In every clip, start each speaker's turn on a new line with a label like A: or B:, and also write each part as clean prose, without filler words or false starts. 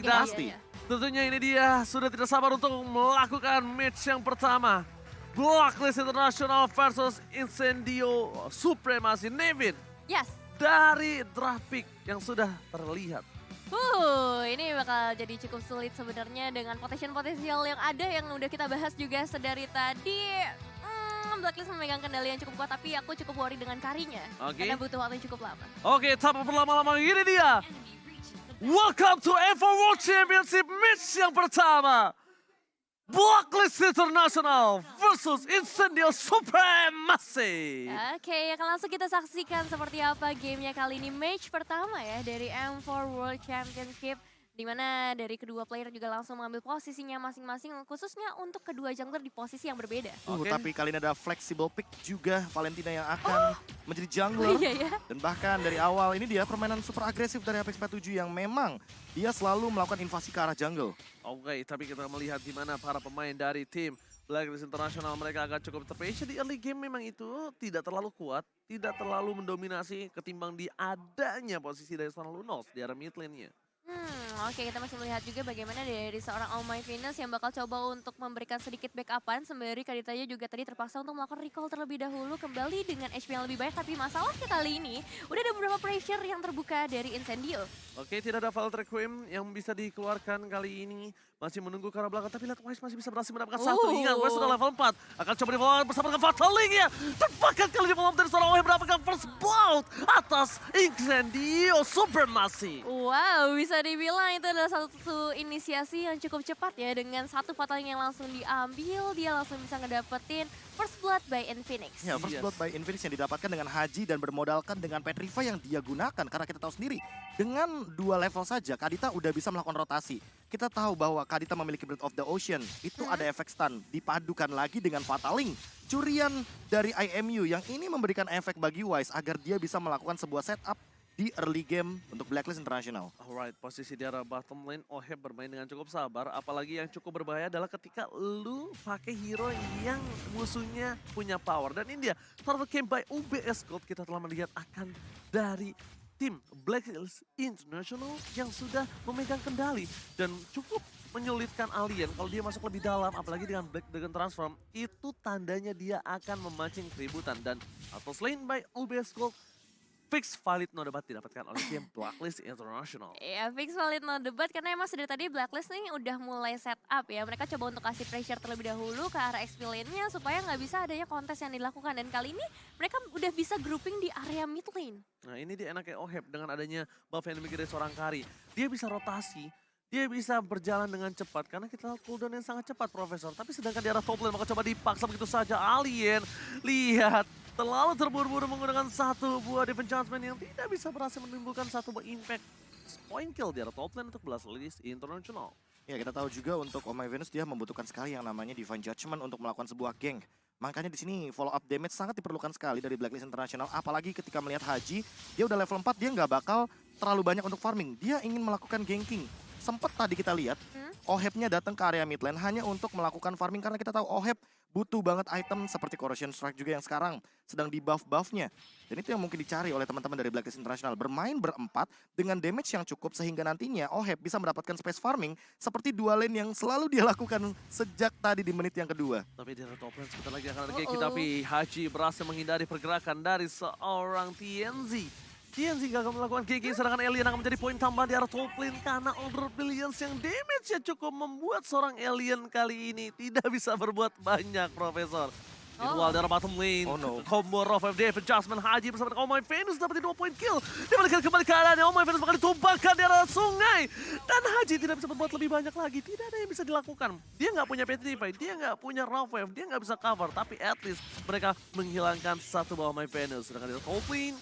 A: Iya,
B: Dan
A: iya, iya.
B: tentunya ini dia sudah tidak sabar untuk melakukan match yang pertama. Blacklist International versus Incendio Supremacy. Nevin
A: Yes.
B: dari draft pick yang sudah terlihat.
A: Ini bakal jadi cukup sulit sebenarnya dengan potensial yang ada yang udah kita bahas juga sedari tadi. Blacklist memegang kendali yang cukup kuat, tapi aku cukup worry dengan Karinya.
B: Oke.
A: Karena butuh waktu yang cukup lama.
B: Oke, tanpa berlama-lama ini dia. Welcome to F4 World Championship match yang pertama. Blacklist International versus Incendio Supremacy.
A: Oke, akan langsung kita saksikan seperti apa gamenya kali ini. Match pertama ya dari M4 World Championship. Di mana dari kedua player juga langsung mengambil posisinya masing-masing. Khususnya untuk kedua jungler di posisi yang berbeda.
B: Oke.
C: Tapi kali ini ada flexible pick juga Valentina yang akan menjadi jungler.
A: Iya ya.
C: Dan bahkan dari awal ini dia permainan super agresif dari Apex 47 yang memang dia selalu melakukan invasi ke arah jungle.
B: Oke, tapi kita melihat di mana para pemain dari tim Blacklist International mereka agak cukup terpatient di early game, memang itu tidak terlalu kuat, tidak terlalu mendominasi ketimbang di adanya posisi dari seorang Lunos di arah mid lane-nya.
A: Oke, kita masih melihat juga bagaimana dari seorang All My Venus yang bakal coba untuk memberikan sedikit backupan. Sembari Kaditanya juga tadi terpaksa untuk melakukan recall terlebih dahulu kembali dengan HP yang lebih banyak. Tapi masalahnya kali ini udah ada beberapa pressure yang terbuka dari Incendio.
B: Oke, tidak ada Vault Requiem yang bisa dikeluarkan kali ini. Masih menunggu ke arah belakang, tapi lihat Wise masih bisa berhasil mendapatkan satu. Ingat, Wise sudah level 4. Akan coba di-follow bersama dengan Fatal Link-nya. Terbakar kali di-follow dari seorang Wise mendapatkan first blood atas Incendio Supremacy.
A: Wow, bisa dibilang itu adalah satu inisiasi yang cukup cepat ya. Dengan satu Fatal Link yang langsung diambil, dia langsung bisa ngedapetin First Blood by Infinix.
C: Ya, first
B: Yes.
C: blood by Infinix yang didapatkan dengan Haji dan bermodalkan dengan Petrify yang dia gunakan. Karena kita tahu sendiri, dengan 2 level saja Kadita udah bisa melakukan rotasi. Kita tahu bahwa Kadita memiliki Breath of the Ocean, itu ada efek stun. Dipadukan lagi dengan Fatal Link, curian dari IMU yang ini memberikan efek bagi Wise agar dia bisa melakukan sebuah setup di early game untuk Blacklist International.
B: Alright, posisi di arah bottom lane, Oheb bermain dengan cukup sabar. Apalagi yang cukup berbahaya adalah ketika lu pakai hero yang musuhnya punya power. Dan ini dia, Turtle Camp by UBS Gold kita telah melihat akan dari tim Blacklist International yang sudah memegang kendali. Dan cukup menyulitkan Alien kalau dia masuk lebih dalam, apalagi dengan Black Dragon Transform, itu tandanya dia akan memancing keributan. Dan atau lane by UBS Gold, fix valid no debat didapatkan oleh tim Blacklist International.
A: Ya, fix valid no debat karena emang dari tadi Blacklist nih udah mulai set up ya. Mereka coba untuk kasih pressure terlebih dahulu ke arah XP lane-nya supaya nggak bisa adanya kontes yang dilakukan. Dan kali ini mereka udah bisa grouping di area mid lane.
B: Nah ini dia enaknya Oheb dengan adanya buff yang dimiliki dari seorang Kari. Dia bisa rotasi, dia bisa berjalan dengan cepat karena kita tahu cooldown yang sangat cepat Profesor. Tapi sedangkan di arah top lane maka coba dipaksa begitu saja Alien. Lihat, terlalu terburu-buru menggunakan satu buah defense judgment yang tidak bisa berhasil menimbulkan satu buah impact point kill di arah top lane untuk Blacklist International.
C: Ya, kita tahu juga untuk Oh My Venus dia membutuhkan sekali yang namanya Divine Judgment untuk melakukan sebuah gank. Makanya di sini follow up damage sangat diperlukan sekali dari Blacklist International. Apalagi ketika melihat Haji, dia udah level 4, dia nggak bakal terlalu banyak untuk farming. Dia ingin melakukan ganking. Sempet tadi kita lihat, Ohebnya datang ke area mid lane hanya untuk melakukan farming. Karena kita tahu Oheb butuh banget item seperti Corrosion Strike juga yang sekarang sedang di buff-buffnya. Dan itu yang mungkin dicari oleh teman-teman dari Blacklist International. Bermain berempat dengan damage yang cukup sehingga nantinya Oheb bisa mendapatkan space farming seperti 2 lane yang selalu dia lakukan sejak tadi di menit yang kedua.
B: Tapi di arah top lane sebentar lagi akan ada Geki, tapi Haji berhasil menghindari pergerakan dari seorang TNZ. TNZ gagal melakukan Geki, sedangkan Alien akan menjadi poin tambahan di arah top lane karena Order Billions yang damage-nya cukup membuat seorang Alien kali ini tidak bisa berbuat banyak, Profesor. Meanwhile dari bottom lane,
C: Oh no.
B: combo Rough FD, adjustment Haji bersama dengan Oh My Venus dapat 2 point kill. Dibalikan kembali keadaannya, Oh My Venus bakal ditumpahkan di arah sungai. Dan Haji tidak bisa berbuat lebih banyak lagi, tidak ada yang bisa dilakukan. Dia nggak punya Petrify, dia nggak punya Rough Wave, dia nggak bisa cover. Tapi at least mereka menghilangkan satu bawah Oh My Venus. Sedangkan di top lane,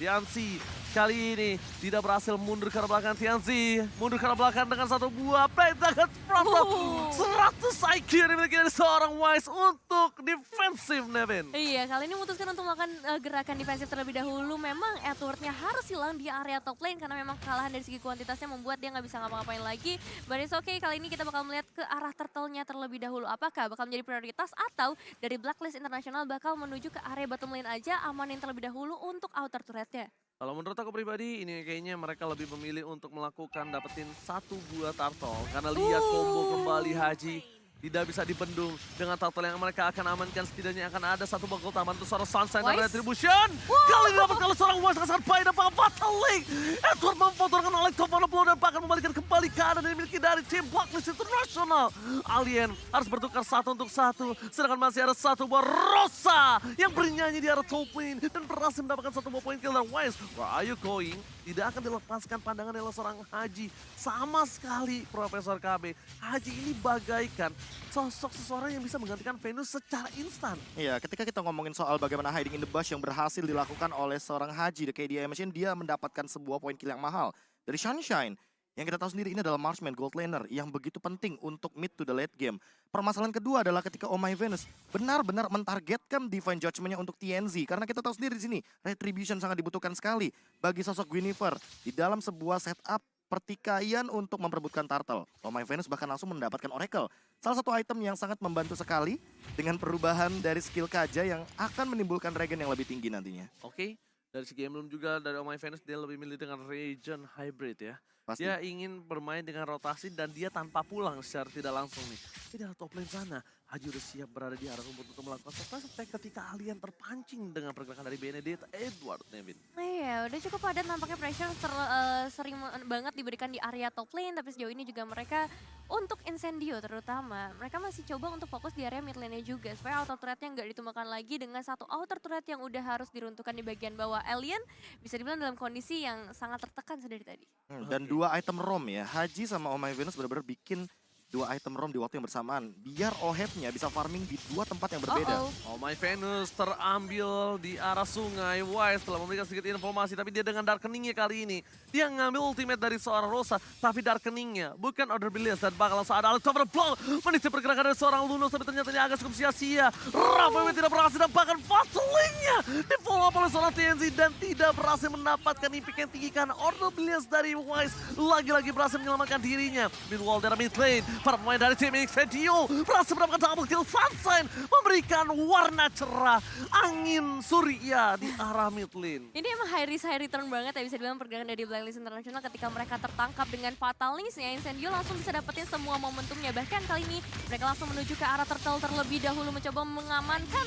B: Tianzi kali ini tidak berhasil mundur ke arah belakang. Tianzi mundur ke arah belakang dengan satu buah play tangan frontal. 100 IQ yang dimiliki dari seorang Wise untuk defensif, Nevin.
A: Iya, kali ini memutuskan untuk melakukan gerakan defensif terlebih dahulu. Memang Edward-nya harus hilang di area top lane karena memang kekalahan dari segi kuantitasnya membuat dia nggak bisa ngapa-ngapain lagi. But it's okay, kali ini kita bakal melihat ke arah turtle-nya terlebih dahulu. Apakah bakal menjadi prioritas atau dari Blacklist International bakal menuju ke area bottom lane aja, amanin terlebih dahulu untuk outer turret-nya?
B: Kalau menurut aku pribadi, ini kayaknya mereka lebih memilih untuk melakukan dapetin satu buah turtle. Karena lihat combo kembali Haji tidak bisa dibendung dengan turtle yang mereka akan amankan. Setidaknya akan ada satu bakal taman untuk seorang Sunshine dan
A: Wise?
B: Retribution. Kali ini dapat kalau seorang Wise sangat baik dan Fatal Link. Edward memfotorkan Alex Blow dan bahkan membalikan kembali keadaan yang dimiliki dari tim Blacklist International. Alien harus bertukar satu untuk satu. Sedangkan masih ada satu buah Rosa yang bernyanyi di arah top lane dan berhasil mendapatkan satu buah poin kill dari Wise. Where are you going? Tidak akan dilepaskan pandangan oleh seorang Haji. Sama sekali Profesor KB. Haji ini bagaikan sosok seseorang yang bisa menggantikan Venus secara instan.
C: Iya, ketika kita ngomongin soal bagaimana hiding in the bush yang berhasil dilakukan oleh seorang Haji, kayak dia mention, dia mendapatkan sebuah poin kill yang mahal dari Sunshine. Yang kita tahu sendiri ini adalah marksman gold laner yang begitu penting untuk mid to the late game. Permasalahan kedua adalah ketika Oh My Venus benar-benar mentargetkan Divine Judgment-nya untuk TNZ. Karena kita tahu sendiri di sini, Retribution sangat dibutuhkan sekali bagi sosok Guinevere di dalam sebuah setup pertikaian untuk memperebutkan turtle. Oh My Venus bahkan langsung mendapatkan Oracle. Salah satu item yang sangat membantu sekali dengan perubahan dari skill Kaja yang akan menimbulkan regen yang lebih tinggi nantinya.
B: Oke, dari segi emblem juga dari Oh My Venus dia lebih milih dengan Regen Hybrid ya.
C: Pasti.
B: Dia ingin bermain dengan rotasi dan dia tanpa pulang secara tidak langsung nih. Tapi dari top lane sana, Haji udah siap berada di arah rumput untuk melakukan surprise attack ketika alien terpancing dengan pergerakan dari Benedict Edward, Nevin.
A: Iya, udah cukup padat nampaknya pressure sering banget diberikan di area top lane, tapi sejauh ini juga mereka untuk Incendio terutama, mereka masih coba untuk fokus di area mid lane-nya juga supaya outer turret-nya nggak ditumbangkan lagi dengan satu outer turret yang udah harus diruntuhkan di bagian bawah. Alien bisa dibilang dalam kondisi yang sangat tertekan sedari tadi.
C: Dan dua item ROM ya, Haji sama Oh My Venus benar-benar bikin dua item ROM di waktu yang bersamaan. Biar Oheb-nya bisa farming di dua tempat yang berbeda.
B: Oh My Venus terambil di arah sungai. Wise telah memberikan sedikit informasi, tapi dia dengan Darkening-nya kali ini. Dia ngambil ultimate dari seorang Rosa, tapi Darkening-nya bukan Order Billions dan bakal langsung ada Alex Blow. Meniti pergerakan dari seorang Lunos, tapi ternyata ini agak cukup sia-sia. Rafael tidak berhasil dan bahkan Fatalink-nya di follow up oleh seorang TNZ dan tidak berhasil mendapatkan impact yang tinggi karena Order Billions dari Wise lagi-lagi berhasil menyelamatkan dirinya. Meanwhile dari mid lane, para pemain dari tim Incendio berhasil mendapatkan double kill. Sunshine memberikan warna cerah angin surya di arah mid lane.
A: Ini emang high risk high return banget ya bisa dibilang pergerakan dari Blacklist International ketika mereka tertangkap dengan Fatal Links ya. Incendio langsung bisa dapetin semua momentumnya. Bahkan kali ini mereka langsung menuju ke arah turtle terlebih dahulu mencoba mengamankan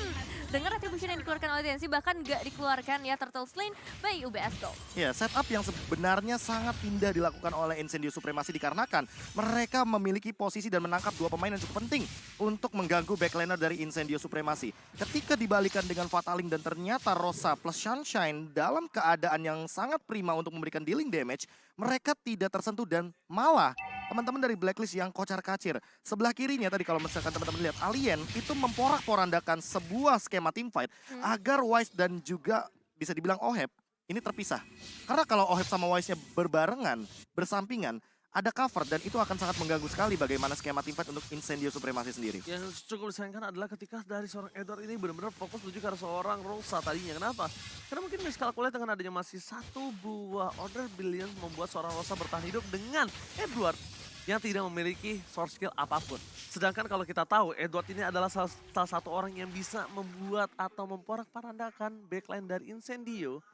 A: dengan retribution yang dikeluarkan oleh TNC, bahkan nggak dikeluarkan ya turtle slain by UBS Gold.
C: Ya, setup yang sebenarnya sangat indah dilakukan oleh Incendio Supremacy dikarenakan mereka memiliki posisi dan menangkap dua pemain yang cukup penting untuk mengganggu backlaner dari Incendio Supremacy. Ketika dibalikan dengan Fataling dan ternyata Rosa plus Sunshine dalam keadaan yang sangat prima untuk memberikan dealing damage, mereka tidak tersentuh dan malah teman-teman dari Blacklist yang kocar-kacir. Sebelah kirinya tadi kalau misalkan teman-teman lihat, Alien itu memporak-porandakan sebuah skema teamfight agar Wise dan juga bisa dibilang Oheb ini terpisah. Karena kalau Oheb sama Wise-nya berbarengan, bersampingan, ada cover dan itu akan sangat mengganggu sekali bagaimana skema teamfight untuk Incendio Supremacy sendiri.
B: Yang cukup disayangkan adalah ketika dari seorang Edward ini benar-benar fokus menuju ke arah seorang Rosa tadinya. Kenapa? Karena mungkin miskalkulasi dengan adanya masih satu buah Order Billions membuat seorang Rosa bertahan hidup dengan Edward yang tidak memiliki source skill apapun. Sedangkan kalau kita tahu Edward ini adalah salah satu orang yang bisa membuat atau memporak-porandakan backline dari Incendio.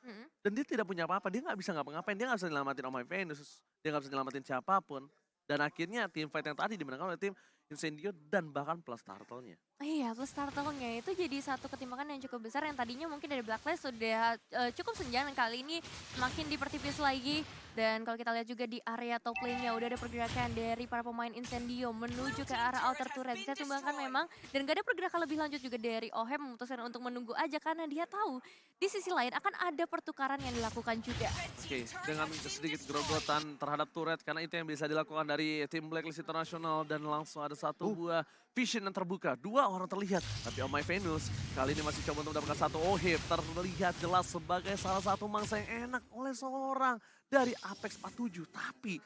B: Dan dia tidak punya apa-apa, dia nggak bisa ngapa-ngapain, dia nggak bisa nyelamatin Oh My Venus, dia nggak bisa nyelamatin siapapun. Dan akhirnya tim fight yang tadi dimenangkan oleh tim Incendio dan bahkan plus turtle-nya.
A: Iya, plus turtle-nya itu jadi satu ketimpangan yang cukup besar yang tadinya mungkin dari Blacklist sudah cukup senjang dan kali ini semakin dipertipis lagi. Dan kalau kita lihat juga di area top lane-nya udah ada pergerakan dari para pemain Incendio menuju ke arah outer turret. Bisa tumbangkan memang dan gak ada pergerakan lebih lanjut juga dari Oheb memutuskan untuk menunggu aja karena dia tahu di sisi lain akan ada pertukaran yang dilakukan juga.
B: Oke, dengan sedikit gerogotan terhadap turret karena itu yang bisa dilakukan dari tim Blacklist International dan langsung ada satu buah vision yang terbuka. Dua orang terlihat, tapi Oh My Venus kali ini masih coba untuk mendapatkan satu Oheb. Terlihat jelas sebagai salah satu mangsa yang enak oleh seorang dari Apex 47. Tapi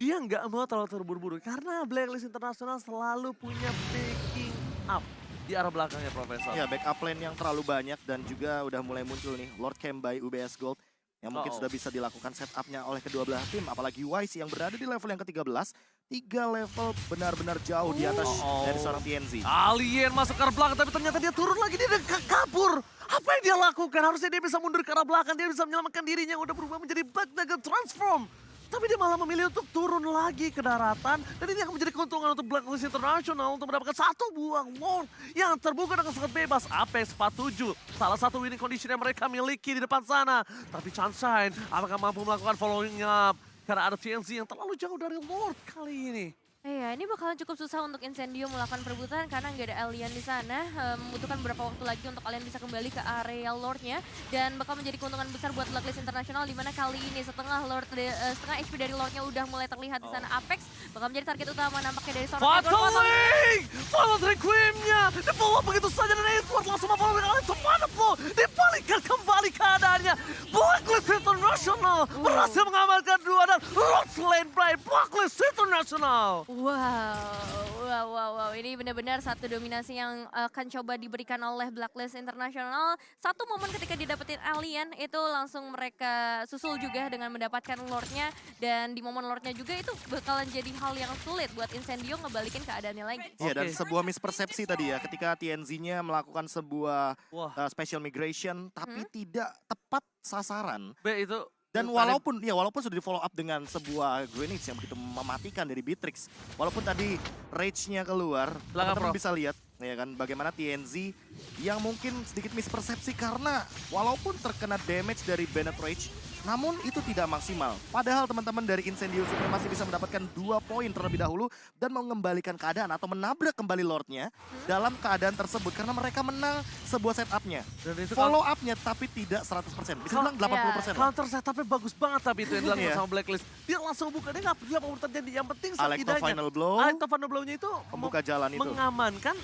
B: dia nggak mau terlalu terburu-buru karena Blacklist International selalu punya backing up di arah belakangnya Profesor.
C: Ya, backup lane yang terlalu banyak dan juga udah mulai muncul nih Lord Camp by UBS Gold. yang mungkin
B: Oh.
C: sudah bisa dilakukan setupnya oleh kedua belah tim. Apalagi Wise yang berada di level yang ke-13. 3 level benar-benar jauh di atas dari seorang TNZ.
B: Alien masuk ke arah belakang, tapi ternyata dia turun lagi, dia kabur. Apa yang dia lakukan? Harusnya dia bisa mundur ke arah belakang, dia bisa menyelamatkan dirinya yang udah berubah menjadi Black Dagger Transform. Tapi dia malah memilih untuk turun lagi ke daratan. Dan ini akan menjadi keuntungan untuk Blacklist International untuk mendapatkan satu buah Lord yang terbuka dengan sangat bebas. Apex 47, salah satu winning condition yang mereka miliki di depan sana. Tapi Sunshine apakah mampu melakukan following up? Karena ada TNZ yang terlalu jauh dari Lord kali ini.
A: Iya, ini bakalan cukup susah untuk Incendio melakukan perebutan karena nggak ada alien di sana. Membutuhkan beberapa waktu lagi untuk kalian bisa kembali ke area Lordnya dan bakal menjadi keuntungan besar buat Blacklist International di mana kali ini setengah HP dari Lordnya udah mulai terlihat di sana. Apex bakal menjadi target utama nampaknya dari seorang
B: Fataling! Follow Requiem-nya! Dibawa begitu saja dan Edward langsung memfollow dengan Mana Flow! Dibalikan kembali keadaannya! Blacklist International berhasil mengamalkan 2 dan Lord Slain by Blacklist International!
A: Wow. Ini benar-benar satu dominasi yang akan coba diberikan oleh Blacklist International. Satu momen ketika didapetin alien itu langsung mereka susul juga dengan mendapatkan Lordnya. Dan di momen Lordnya juga itu bakalan jadi hal yang sulit buat Incendio ngebalikin keadaannya lagi.
C: Iya, dan
B: Oke.
C: sebuah mispersepsi tadi ya ketika TNZ-nya melakukan sebuah
B: Wah,
C: special migration tapi tidak tepat sasaran.
B: B itu...
C: Dan walaupun sudah di follow up dengan sebuah grenade yang begitu mematikan dari Beatrix. Walaupun tadi rage-nya keluar,
B: Belakang,
C: teman-teman
B: Bro.
C: bisa lihat ya kan bagaimana TNZ yang mungkin sedikit mispersepsi karena walaupun terkena damage dari Bennett Rage, namun itu tidak maksimal. Padahal teman-teman dari Incendio Supremacy bisa mendapatkan 2 poin terlebih dahulu dan mengembalikan keadaan atau menabrak kembali Lordnya dalam keadaan tersebut karena mereka menang sebuah setupnya.
B: Dan itu
C: Follow up-nya tapi tidak 100%. Bisa bilang 80% lah.
B: counter setupnya bagus banget tapi itu yang dilakukan
C: Iya.
B: sama Blacklist. Dia langsung buka, dia nggak peduli apa yang terjadi. Yang penting
C: Alecto
B: setidaknya
C: final blow,
B: Alecto final blow-nya itu
C: membuka jalan itu.
B: mengamankan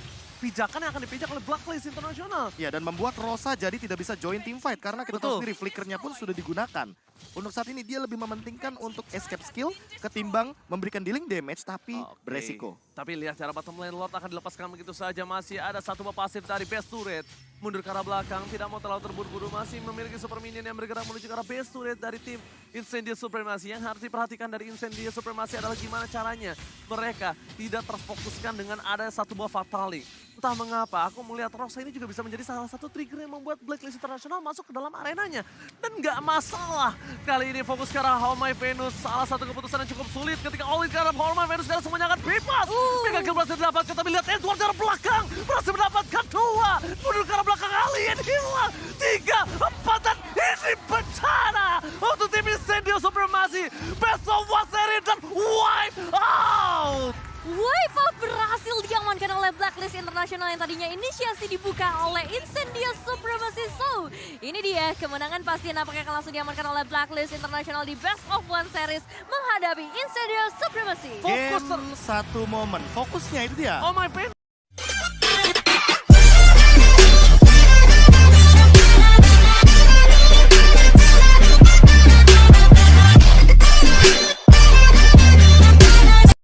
B: pijakan yang akan dipijak oleh Blacklist International.
C: Ya, dan membuat Rosa jadi tidak bisa join team fight karena kita
B: Betul.
C: tahu sendiri flickernya pun sudah digunakan. Untuk saat ini dia lebih mementingkan untuk escape skill ketimbang memberikan dealing damage tapi
B: Oke.
C: beresiko.
B: Tapi lihat cara bottom lane Lord akan dilepaskan begitu saja. Masih ada satu buah pasif dari base turret. Mundur ke arah belakang, tidak mau terlalu terburu-buru. Masih memiliki super minion yang bergerak menuju ke arah base turret dari tim Incendio Supremacy. Yang harus diperhatikan dari Incendio Supremacy adalah gimana caranya mereka tidak terfokuskan dengan ada satu buah Fatali. Entah mengapa, aku melihat Rosa ini juga bisa menjadi salah satu trigger yang membuat Blacklist International masuk ke dalam arenanya. Dan nggak masalah. Kali ini fokus ke arah How My Venus. Salah satu keputusan yang cukup sulit ketika all in ke arah How My Venus. Karena semuanya akan bebas. Mega kill berhasil didapatkan, tapi lihat Edward dari belakang. Berhasil mendapatkan 2. Mundur ke arah belakang, alien hilang. 3, 4, dan ini bencana. Untuk tim Incendio Supremacy. Best of 1 seri dan wipe out.
A: Wipe out berhasil diamankan oleh Blacklist International yang tadinya inisiasi dibuka oleh Incendio Supremacy. So, ini dia kemenangan pasti nampaknya akan langsung diamankan oleh Blacklist International di Best of 1 Series menghadapi Incendio Supremacy.
B: Fokus
C: Game satu momen, fokusnya itu dia.
B: Oh my Venus.